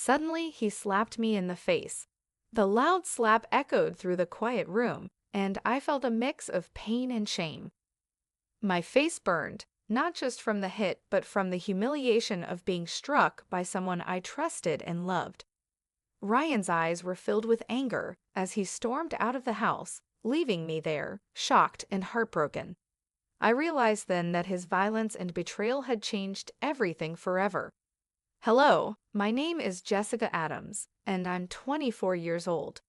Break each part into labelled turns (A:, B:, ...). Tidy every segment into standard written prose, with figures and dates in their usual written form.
A: Suddenly, he slapped me in the face. The loud slap echoed through the quiet room, and I felt a mix of pain and shame. My face burned, not just from the hit, but from the humiliation of being struck by someone I trusted and loved. Ryan's eyes were filled with anger as he stormed out of the house, leaving me there, shocked and heartbroken. I realized then that his violence and betrayal had changed everything forever. Hello, my name is Jessica Adams, and I'm 24 years old.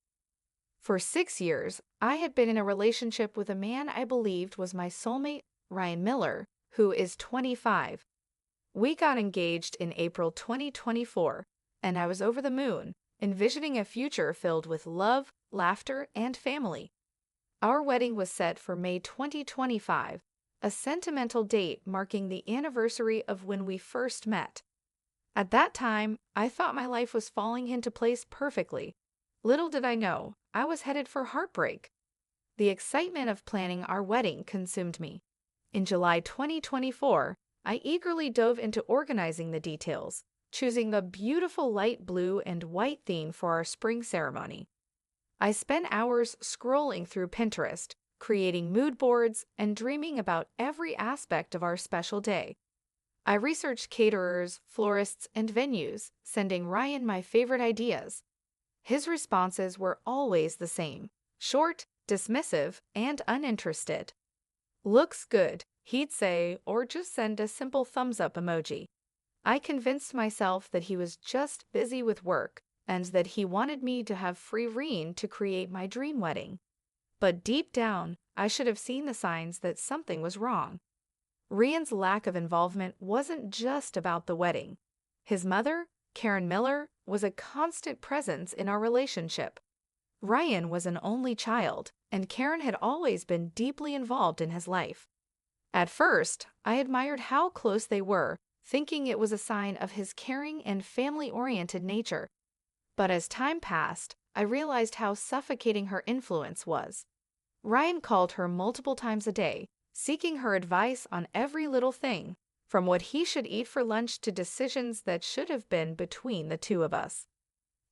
A: For 6 years, I had been in a relationship with a man I believed was my soulmate, Ryan Miller, who is 25. We got engaged in April 2024, and I was over the moon, envisioning a future filled with love, laughter, and family. Our wedding was set for May 2025, a sentimental date marking the anniversary of when we first met. At that time, I thought my life was falling into place perfectly. Little did I know, I was headed for heartbreak. The excitement of planning our wedding consumed me. In July 2024, I eagerly dove into organizing the details, choosing a beautiful light blue and white theme for our spring ceremony. I spent hours scrolling through Pinterest, creating mood boards, and dreaming about every aspect of our special day. I researched caterers, florists, and venues, sending Ryan my favorite ideas. His responses were always the same: short, dismissive, and uninterested. "Looks good," he'd say, or just send a simple thumbs up emoji. I convinced myself that he was just busy with work and that he wanted me to have free rein to create my dream wedding. But deep down, I should have seen the signs that something was wrong. Ryan's lack of involvement wasn't just about the wedding. His mother, Karen Miller, was a constant presence in our relationship. Ryan was an only child, and Karen had always been deeply involved in his life. At first, I admired how close they were, thinking it was a sign of his caring and family-oriented nature. But as time passed, I realized how suffocating her influence was. Ryan called her multiple times a day, seeking her advice on every little thing, from what he should eat for lunch to decisions that should have been between the two of us.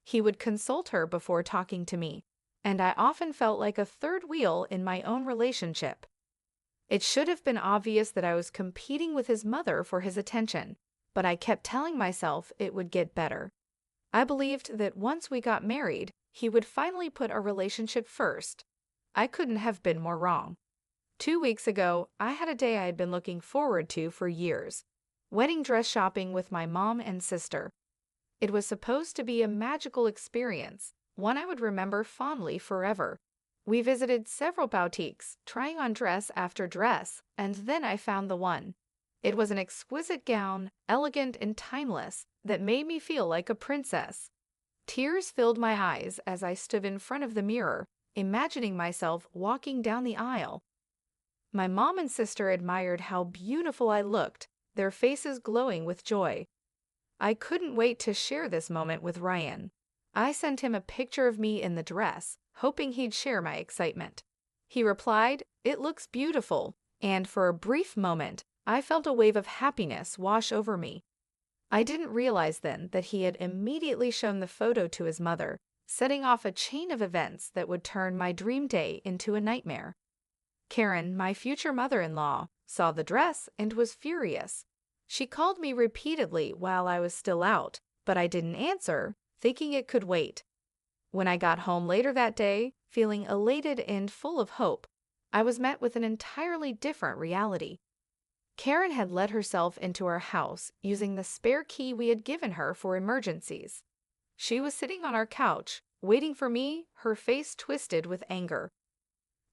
A: He would consult her before talking to me, and I often felt like a third wheel in my own relationship. It should have been obvious that I was competing with his mother for his attention, but I kept telling myself it would get better. I believed that once we got married, he would finally put our relationship first. I couldn't have been more wrong. 2 weeks ago, I had a day I had been looking forward to for years: wedding dress shopping with my mom and sister. It was supposed to be a magical experience, one I would remember fondly forever. We visited several boutiques, trying on dress after dress, and then I found the one. It was an exquisite gown, elegant and timeless, that made me feel like a princess. Tears filled my eyes as I stood in front of the mirror, imagining myself walking down the aisle. My mom and sister admired how beautiful I looked, their faces glowing with joy. I couldn't wait to share this moment with Ryan. I sent him a picture of me in the dress, hoping he'd share my excitement. He replied, "It looks beautiful," and for a brief moment, I felt a wave of happiness wash over me. I didn't realize then that he had immediately shown the photo to his mother, setting off a chain of events that would turn my dream day into a nightmare. Karen, my future mother-in-law, saw the dress and was furious. She called me repeatedly while I was still out, but I didn't answer, thinking it could wait. When I got home later that day, feeling elated and full of hope, I was met with an entirely different reality. Karen had let herself into our house using the spare key we had given her for emergencies. She was sitting on our couch, waiting for me, her face twisted with anger.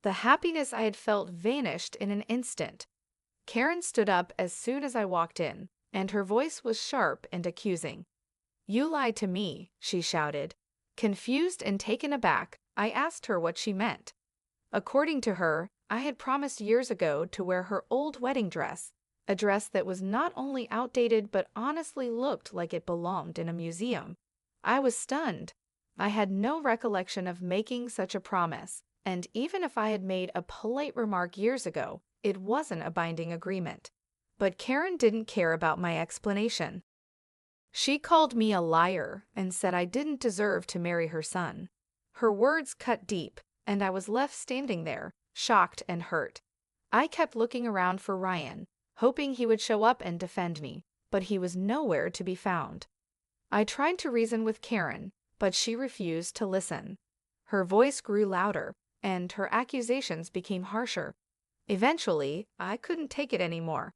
A: The happiness I had felt vanished in an instant. Karen stood up as soon as I walked in, and her voice was sharp and accusing. "You lied to me," she shouted. Confused and taken aback, I asked her what she meant. According to her, I had promised years ago to wear her old wedding dress, a dress that was not only outdated but honestly looked like it belonged in a museum. I was stunned. I had no recollection of making such a promise, and even if I had made a polite remark years ago, it wasn't a binding agreement. But Karen didn't care about my explanation. She called me a liar and said I didn't deserve to marry her son. Her words cut deep, and I was left standing there, shocked and hurt. I kept looking around for Ryan, hoping he would show up and defend me, but he was nowhere to be found. I tried to reason with Karen, but she refused to listen. Her voice grew louder, and her accusations became harsher. Eventually, I couldn't take it anymore.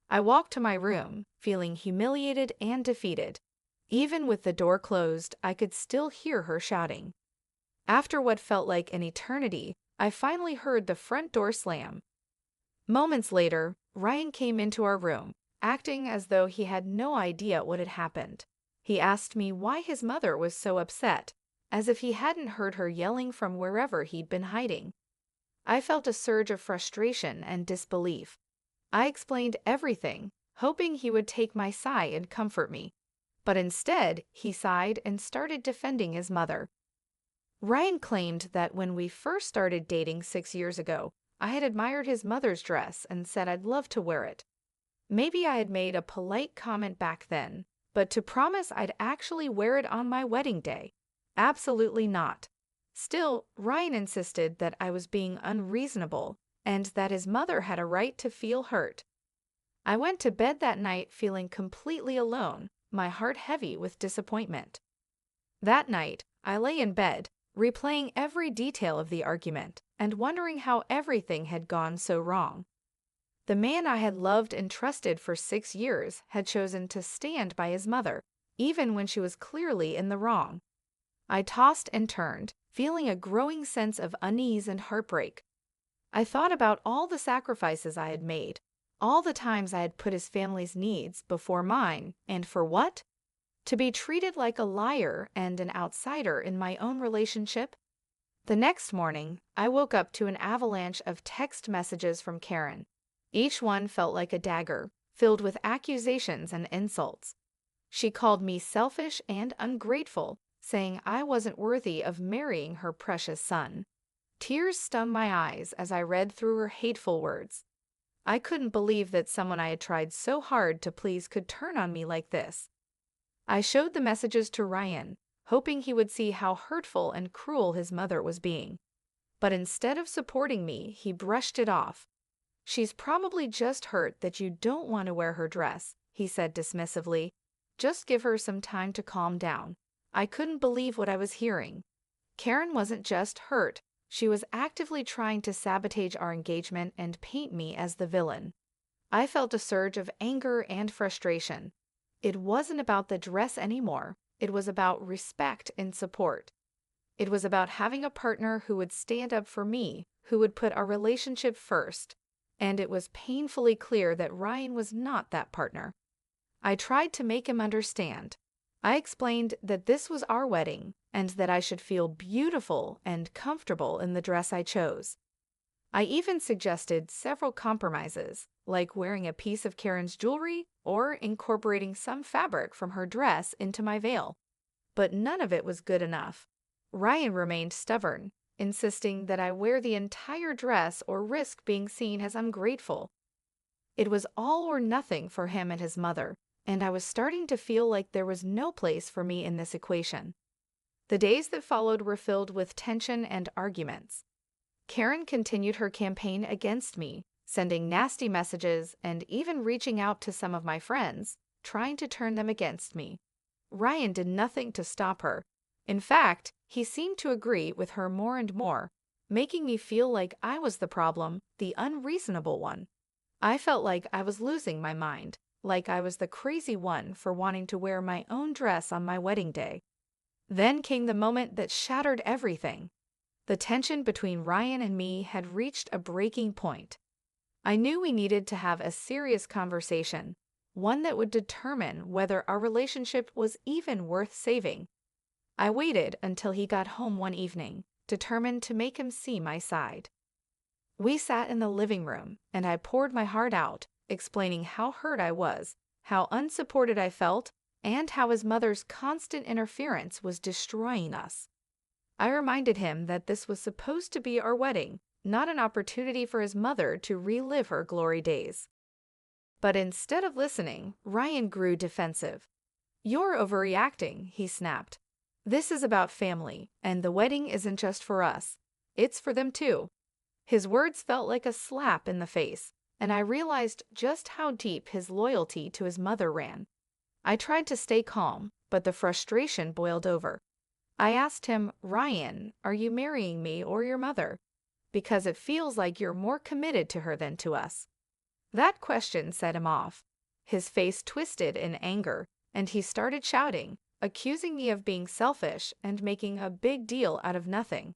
A: I walked to my room, feeling humiliated and defeated. Even with the door closed, I could still hear her shouting. After what felt like an eternity, I finally heard the front door slam. Moments later, Ryan came into our room, acting as though he had no idea what had happened. He asked me why his mother was so upset, as if he hadn't heard her yelling from wherever he'd been hiding. I felt a surge of frustration and disbelief. I explained everything, hoping he would take my side and comfort me. But instead, he sighed and started defending his mother. Ryan claimed that when we first started dating 6 years ago, I had admired his mother's dress and said I'd love to wear it. Maybe I had made a polite comment back then, but to promise I'd actually wear it on my wedding day? Absolutely not. Still, Ryan insisted that I was being unreasonable and that his mother had a right to feel hurt. I went to bed that night feeling completely alone, my heart heavy with disappointment. That night, I lay in bed, replaying every detail of the argument and wondering how everything had gone so wrong. The man I had loved and trusted for 6 years had chosen to stand by his mother, even when she was clearly in the wrong. I tossed and turned, feeling a growing sense of unease and heartbreak. I thought about all the sacrifices I had made, all the times I had put his family's needs before mine, and for what? To be treated like a liar and an outsider in my own relationship? The next morning, I woke up to an avalanche of text messages from Karen. Each one felt like a dagger, filled with accusations and insults. She called me selfish and ungrateful, saying I wasn't worthy of marrying her precious son. Tears stung my eyes as I read through her hateful words. I couldn't believe that someone I had tried so hard to please could turn on me like this. I showed the messages to Ryan, hoping he would see how hurtful and cruel his mother was being. But instead of supporting me, he brushed it off. "She's probably just hurt that you don't want to wear her dress," he said dismissively. "Just give her some time to calm down." I couldn't believe what I was hearing. Karen wasn't just hurt. She was actively trying to sabotage our engagement and paint me as the villain. I felt a surge of anger and frustration. It wasn't about the dress anymore. It was about respect and support. It was about having a partner who would stand up for me, who would put our relationship first. And it was painfully clear that Ryan was not that partner. I tried to make him understand. I explained that this was our wedding and that I should feel beautiful and comfortable in the dress I chose. I even suggested several compromises, like wearing a piece of Karen's jewelry or incorporating some fabric from her dress into my veil. But none of it was good enough. Ryan remained stubborn, insisting that I wear the entire dress or risk being seen as ungrateful. It was all or nothing for him and his mother, and I was starting to feel like there was no place for me in this equation. The days that followed were filled with tension and arguments. Karen continued her campaign against me, sending nasty messages and even reaching out to some of my friends, trying to turn them against me. Ryan did nothing to stop her. In fact, he seemed to agree with her more and more, making me feel like I was the problem, the unreasonable one. I felt like I was losing my mind, like I was the crazy one for wanting to wear my own dress on my wedding day. Then came the moment that shattered everything. The tension between Ryan and me had reached a breaking point. I knew we needed to have a serious conversation, one that would determine whether our relationship was even worth saving. I waited until he got home one evening, determined to make him see my side. We sat in the living room, and I poured my heart out, explaining how hurt I was, how unsupported I felt, and how his mother's constant interference was destroying us. I reminded him that this was supposed to be our wedding, not an opportunity for his mother to relive her glory days. But instead of listening, Ryan grew defensive. "You're overreacting," he snapped. "This is about family, and the wedding isn't just for us. It's for them too." His words felt like a slap in the face, and I realized just how deep his loyalty to his mother ran. I tried to stay calm, but the frustration boiled over. I asked him, "Ryan, are you marrying me or your mother? Because it feels like you're more committed to her than to us." That question set him off. His face twisted in anger, and he started shouting, accusing me of being selfish and making a big deal out of nothing.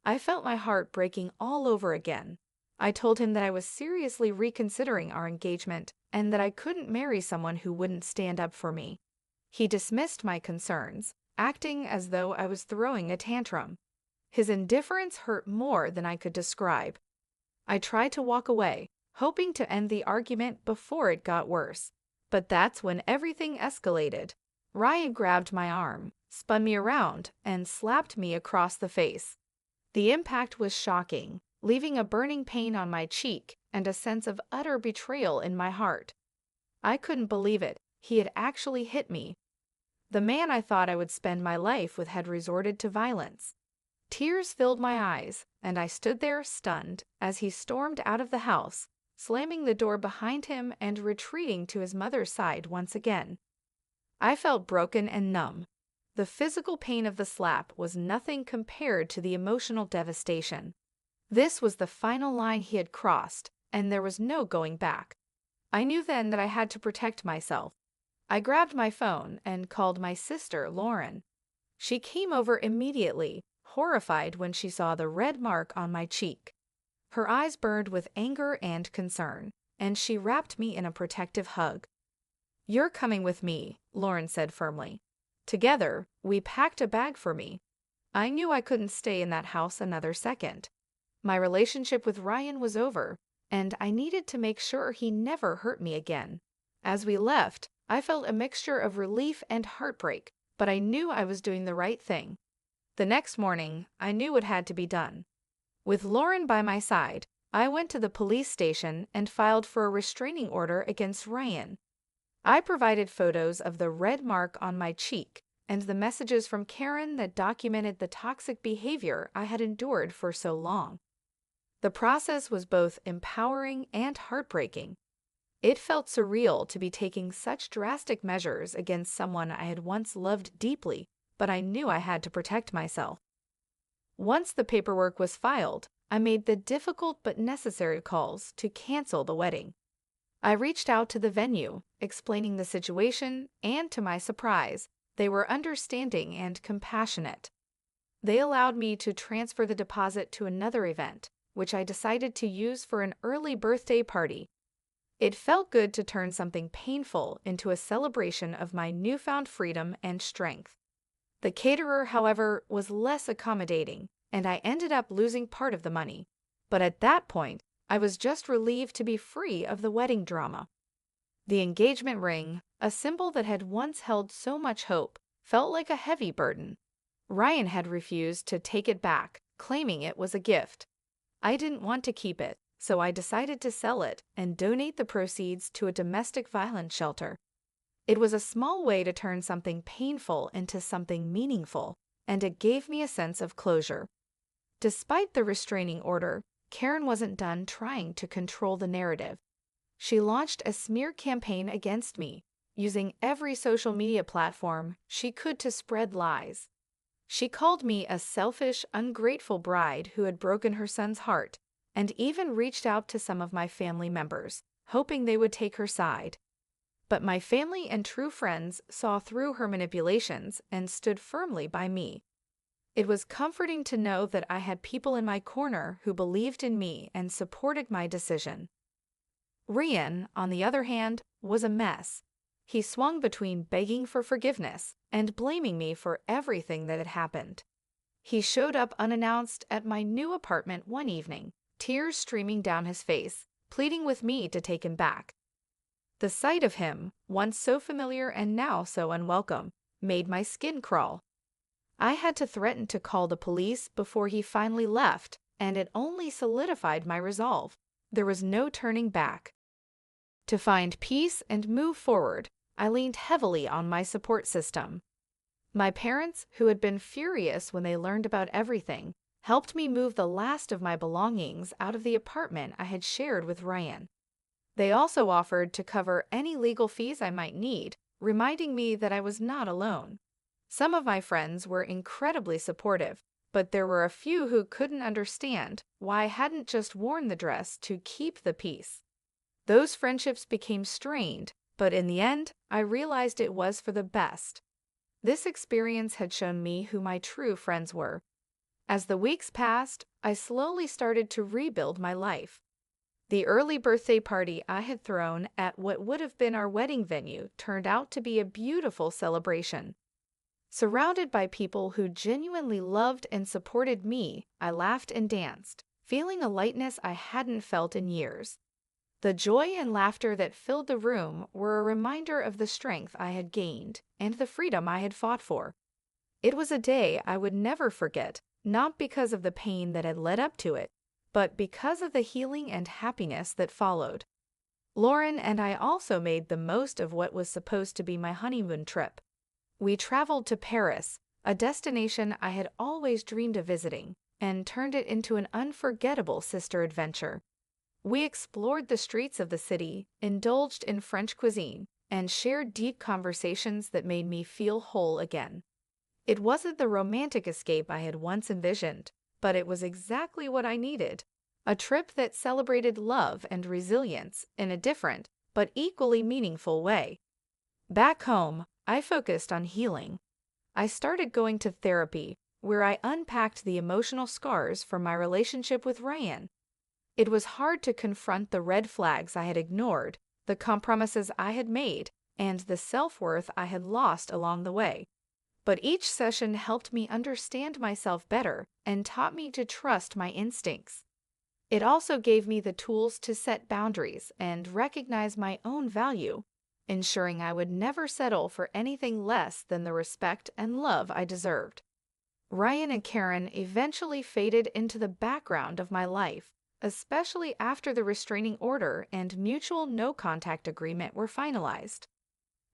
A: I felt my heart breaking all over again. I told him that I was seriously reconsidering our engagement and that I couldn't marry someone who wouldn't stand up for me. He dismissed my concerns, acting as though I was throwing a tantrum. His indifference hurt more than I could describe. I tried to walk away, hoping to end the argument before it got worse. But that's when everything escalated. Ryan grabbed my arm, spun me around, and slapped me across the face. The impact was shocking, leaving a burning pain on my cheek and a sense of utter betrayal in my heart. I couldn't believe it. He had actually hit me. The man I thought I would spend my life with had resorted to violence. Tears filled my eyes, and I stood there stunned as he stormed out of the house, slamming the door behind him and retreating to his mother's side once again. I felt broken and numb. The physical pain of the slap was nothing compared to the emotional devastation. This was the final line he had crossed, and there was no going back. I knew then that I had to protect myself. I grabbed my phone and called my sister, Lauren. She came over immediately, horrified when she saw the red mark on my cheek. Her eyes burned with anger and concern, and she wrapped me in a protective hug. "You're coming with me," Lauren said firmly. Together, we packed a bag for me. I knew I couldn't stay in that house another second. My relationship with Ryan was over, and I needed to make sure he never hurt me again. As we left, I felt a mixture of relief and heartbreak, but I knew I was doing the right thing. The next morning, I knew it had to be done. With Lauren by my side, I went to the police station and filed for a restraining order against Ryan. I provided photos of the red mark on my cheek and the messages from Karen that documented the toxic behavior I had endured for so long. The process was both empowering and heartbreaking. It felt surreal to be taking such drastic measures against someone I had once loved deeply, but I knew I had to protect myself. Once the paperwork was filed, I made the difficult but necessary calls to cancel the wedding. I reached out to the venue, explaining the situation, and to my surprise, they were understanding and compassionate. They allowed me to transfer the deposit to another event, which I decided to use for an early birthday party. It felt good to turn something painful into a celebration of my newfound freedom and strength. The caterer, however, was less accommodating, and I ended up losing part of the money. But at that point, I was just relieved to be free of the wedding drama. The engagement ring, a symbol that had once held so much hope, felt like a heavy burden. Ryan had refused to take it back, claiming it was a gift. I didn't want to keep it, so I decided to sell it and donate the proceeds to a domestic violence shelter. It was a small way to turn something painful into something meaningful, and it gave me a sense of closure. Despite the restraining order, Karen wasn't done trying to control the narrative. She launched a smear campaign against me, using every social media platform she could to spread lies. She called me a selfish, ungrateful bride who had broken her son's heart, and even reached out to some of my family members, hoping they would take her side. But my family and true friends saw through her manipulations and stood firmly by me. It was comforting to know that I had people in my corner who believed in me and supported my decision. Ryan, on the other hand, was a mess. He swung between begging for forgiveness and blaming me for everything that had happened. He showed up unannounced at my new apartment one evening, tears streaming down his face, pleading with me to take him back. The sight of him, once so familiar and now so unwelcome, made my skin crawl. I had to threaten to call the police before he finally left, and it only solidified my resolve. There was no turning back. To find peace and move forward, I leaned heavily on my support system. My parents, who had been furious when they learned about everything, helped me move the last of my belongings out of the apartment I had shared with Ryan. They also offered to cover any legal fees I might need, reminding me that I was not alone. Some of my friends were incredibly supportive, but there were a few who couldn't understand why I hadn't just worn the dress to keep the peace. Those friendships became strained, but in the end, I realized it was for the best. This experience had shown me who my true friends were. As the weeks passed, I slowly started to rebuild my life. The early birthday party I had thrown at what would have been our wedding venue turned out to be a beautiful celebration. Surrounded by people who genuinely loved and supported me, I laughed and danced, feeling a lightness I hadn't felt in years. The joy and laughter that filled the room were a reminder of the strength I had gained and the freedom I had fought for. It was a day I would never forget, not because of the pain that had led up to it, but because of the healing and happiness that followed. Lauren and I also made the most of what was supposed to be my honeymoon trip. We traveled to Paris, a destination I had always dreamed of visiting, and turned it into an unforgettable sister adventure. We explored the streets of the city, indulged in French cuisine, and shared deep conversations that made me feel whole again. It wasn't the romantic escape I had once envisioned, but it was exactly what I needed. A trip that celebrated love and resilience in a different, but equally meaningful way. Back home, I focused on healing. I started going to therapy, where I unpacked the emotional scars from my relationship with Ryan. It was hard to confront the red flags I had ignored, the compromises I had made, and the self-worth I had lost along the way. But each session helped me understand myself better and taught me to trust my instincts. It also gave me the tools to set boundaries and recognize my own value, ensuring I would never settle for anything less than the respect and love I deserved. Ryan and Karen eventually faded into the background of my life, especially after the restraining order and mutual no-contact agreement were finalized.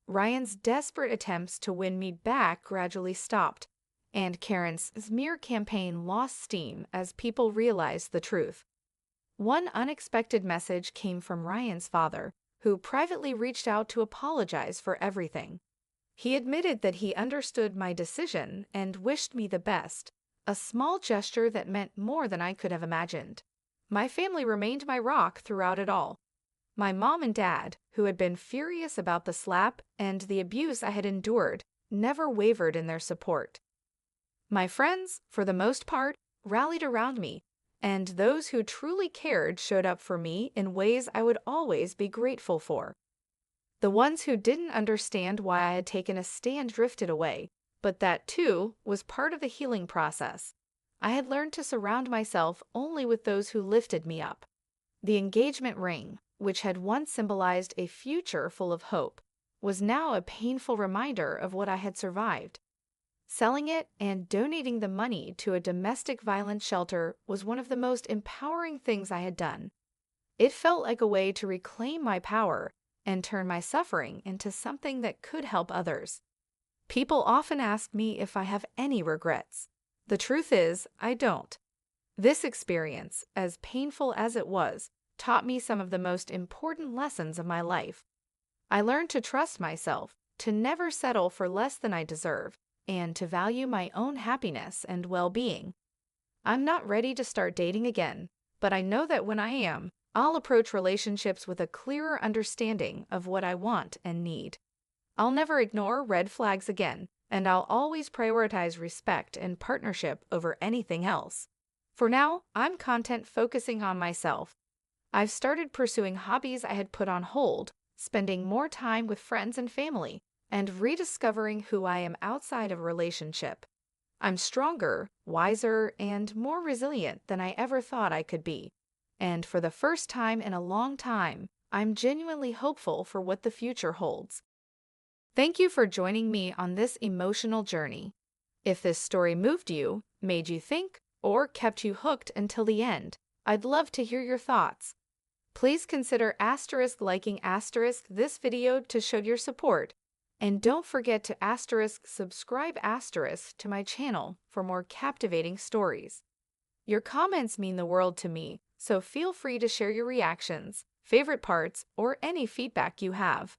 A: Ryan's desperate attempts to win me back gradually stopped, and Karen's smear campaign lost steam as people realized the truth. One unexpected message came from Ryan's father, who privately reached out to apologize for everything. He admitted that he understood my decision and wished me the best, a small gesture that meant more than I could have imagined. My family remained my rock throughout it all. My mom and dad, who had been furious about the slap and the abuse I had endured, never wavered in their support. My friends, for the most part, rallied around me, and those who truly cared showed up for me in ways I would always be grateful for. The ones who didn't understand why I had taken a stand drifted away, but that, too, was part of the healing process. I had learned to surround myself only with those who lifted me up. The engagement ring, which had once symbolized a future full of hope, was now a painful reminder of what I had survived. Selling it and donating the money to a domestic violence shelter was one of the most empowering things I had done. It felt like a way to reclaim my power and turn my suffering into something that could help others. People often ask me if I have any regrets. The truth is, I don't. This experience, as painful as it was, taught me some of the most important lessons of my life. I learned to trust myself, to never settle for less than I deserve, and to value my own happiness and well-being. I'm not ready to start dating again, but I know that when I am, I'll approach relationships with a clearer understanding of what I want and need. I'll never ignore red flags again, and I'll always prioritize respect and partnership over anything else. For now, I'm content focusing on myself. I've started pursuing hobbies I had put on hold, spending more time with friends and family, and rediscovering who I am outside of a relationship. I'm stronger, wiser, and more resilient than I ever thought I could be. And for the first time in a long time, I'm genuinely hopeful for what the future holds. Thank you for joining me on this emotional journey. If this story moved you, made you think, or kept you hooked until the end, I'd love to hear your thoughts. Please consider liking this video to show your support. And don't forget to subscribe to my channel for more captivating stories. Your comments mean the world to me, so feel free to share your reactions, favorite parts, or any feedback you have.